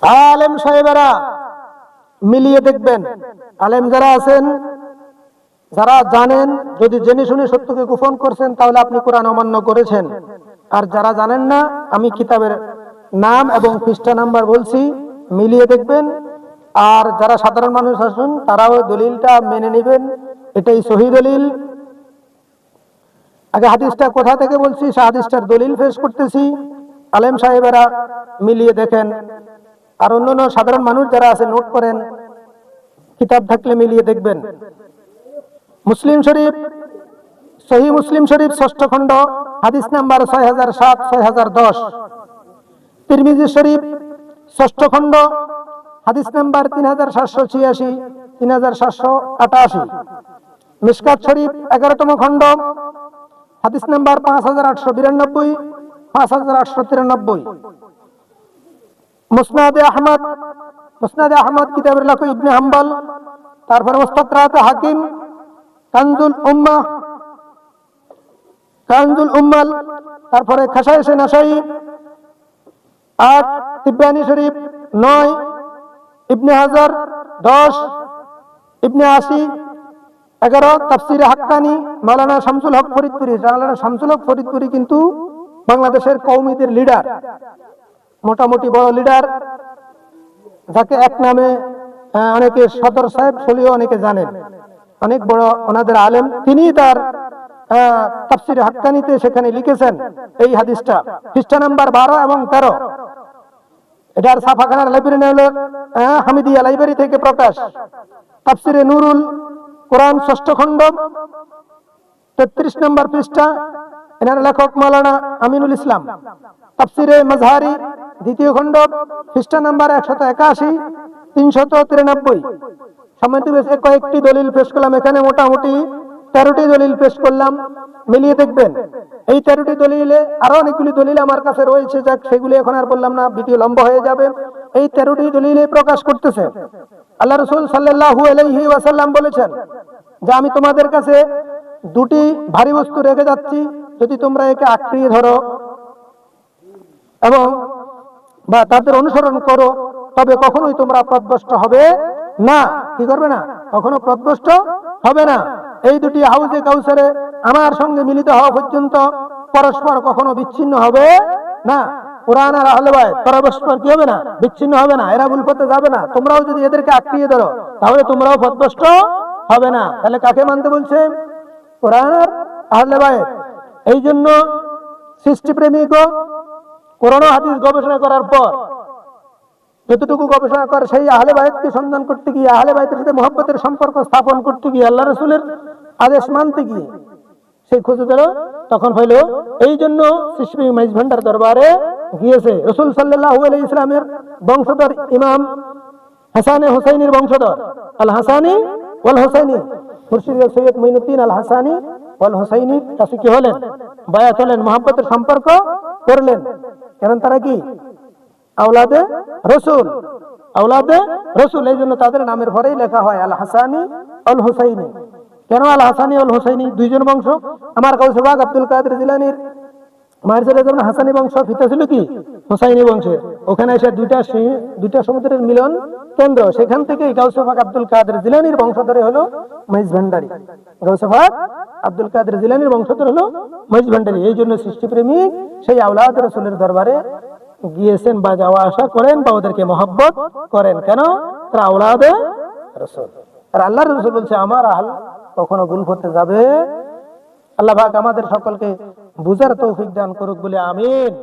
আলেম সাহেবেরা মিলিয়ে দেখবেন। আলেম যারা আছেন, যারা জানেন, যদি জেনে শুনে সত্যকে গোপন করছেন তাহলে আপনি কোরআন অমান্য করেছেন। আর যারা জানেন না, আমি কিতাবের নাম এবং পৃষ্ঠা নাম্বার বলছি, মিলিয়ে দেখবেন। আর যারা সাধারণ মানুষ আছেন তারাও দলিলটা মেনে নেবেন, এটাই সহি দলিল। আগে হাদিসটা কোথা থেকে বলছি, সে হাদিসটার দলিল পেশ করতেছি। আলেম সাহেবেরা মিলিয়ে দেখেন। আর অন্যান্য সাধারণ মানুষ যারা আছে নোট করেন, কিতাব থাকলে মিলিয়ে দেখবেন। মুসলিম শরীফ, সহি মুসলিম শরীফ ৬ষ্ঠ খণ্ড, হাদিস নাম্বার ৬০০৭, ৬০১০। তিরমিজি শরীফ ৬ষ্ঠ খণ্ড, হাদিস নাম্বার ৩৭৮৬, ৩৭৮৮। মিশকাত শরীফ ১১তম খণ্ড, হাদিস নাম্বার ৫৮৯২, ৫৮৯৩। মুসনাদে আহমদ, মুসনাদে আহমদ কিতাবের লেখক ইবনে হাম্বল। তারপরে মুস্তাদরাকে হাকিম, কানজুল উম্মাহ, কানজুল উম্মাল। তারপরে খাসায়েশে নাসাই ৮, তিব্বানী শরীফ ৯, ইবনে হাজার ১০, ইবনে আসি ১১, তাফসিরে হাক্কানি মাওলানা শামসুল হক ফরিদপুরি। মাওলানা শামসুল হক ফরিদপুরি কিন্তু বাংলাদেশের কওমিদের লিডার, মোটামুটি বড় লিডার, যাকে এক নামে অনেকে সদর সাহেব সলিও অনেকে জানেন, অনেক বড় ওনাদের আলেম। তিনি তার তাফসিরে হাক্কানিতে সেখানে লিখেছেন এই হাদিসটা, পৃষ্ঠা নাম্বার ১২ এবং ১৩। এটার ছাপাখানার লাইব্রেরি হলো হামিদিয়া লাইব্রেরি থেকে প্রকাশ। তাফসিরে নুরুল কোরআন ৬ষ্ঠ খণ্ড, ৩৩ নম্বর পৃষ্ঠা, এনার লেখক মাওলানা আমিনুল ইসলাম। তাফসিরে মাজহারি ২য় খণ্ড, পৃষ্ঠা নাম্বার ১৮১, ৩৯৩। সম্মানিত কয়েকটি দলিল পেশ করলাম এখানে, মোটামুটি ১৩টি দলিল পেশ করলাম, মিলিয়ে দেখবেন। এই ১৩টি দলিলে আরো অনেকগুলি দলিল আমার কাছে রয়েছে, যাক সেগুলি এখন আর বললাম না, ভিডিও লম্বা হয়ে যাবে। এই ১৩টি দলিলে প্রকাশ করতেছে আল্লাহ রাসূল সাল্লাল্লাহু আলাইহি ওয়াসাল্লাম বলেছেন যে আমি তোমাদের কাছে দুটি ভারী বস্তু রেখে যাচ্ছি, যদি তোমরা একে আঁকড়িয়ে ধরো এবং বা তাদের অনুসরণ করো তবে কখনোই তোমরা পথভ্রষ্ট হবে না। কি করবে না? কখনো পথভ্রষ্ট হবে না। এই দুটি হাউজে কাউসারে আমার সঙ্গে মিলিত হওয়া পর্যন্ত পরস্পর কখনো বিচ্ছিন্ন হবে না। কোরআন আর আহলে বাইত পরস্পর কি হবে না? বিচ্ছিন্ন হবে না। এরা ভুল পথে যাবে না। তোমরাও যদি এদেরকে আঁকড়িয়ে ধরো তাহলে তোমরাও পথভ্রষ্ট হবে না। তাহলে কাকে মানতে বলছে? কোরআন আর আহলে বাইত। এই জন্য সৃষ্টিপ্রেমিকও কোরআন ও হাদিস গবেষণা করার পর যতটুকু গবেষণা করে সেই আহলে বাইতকে সন্ধান করতে গিয়ে, আহলে বাইতের সাথে মহব্বতের সম্পর্ক স্থাপন করতে গিয়ে, আল্লাহ রাসূলের আদেশ মানতে গিয়ে সেই খুঁজে পেল, তখন হইল। এই জন্য সৃষ্টি মাইজ ভান্ডার দরবারে গিয়েছে। রাসূল সাল্লাল্লাহু আলাইহি ইসলামের বংশধর ইমাম হাসানে হুসাইনির বংশধর আল হাসানি ওয়াল হুসাইনি, মুর্শিদ সৈয়দ মুঈনুদ্দিন আল হাসানি ওয়াল হুসাইনির কাছে কি হলেন? বায়াত হলেন, মহব্বতের সম্পর্ক করলেন। কারণ তারা কি আওলাদে রসুল, আওলাদে রসুল। এই জন্য তাদের নামের পরেই লেখা হয় আল হাসানি আল হুসাইনি। কেন আল হাসানি আল হুসাইনি? দুইজন বংশ। আমার কাউসে বাগ আব্দুল কাদের জিলানীর মায়ের ছেলে যেমন হাসানি বংশ, পিতা ছিল কি হুসাইনি বংশের। ওখানে এসে দুইটা সমুদ্রের মিলন কেন্দ্র, সেখান থেকে গাউসে বাগ আব্দুল কাদের জিলানীর বংশধরে হলো মাইজ ভান্ডারী। গাউসে বাগ আব্দুল কাদের জিলানীর বংশধর হলো মাইজ ভান্ডারী। এই জন্য সৃষ্টিপ্রেমিক সেই আওলাদ রাসূলের দরবারে গিয়েছেন বা যাওয়া আসা করেন বা ওদেরকে মহব্বত করেন। কেন? তারা আওলাদে রাসূল। আর আল্লাহর রাসূল বলছে আমার আহল কখনো ভুল করতে যাবে। আল্লাহ পাক আমাদের সকলকে বুঝার তৌফিক দান করুক বলে আমিন।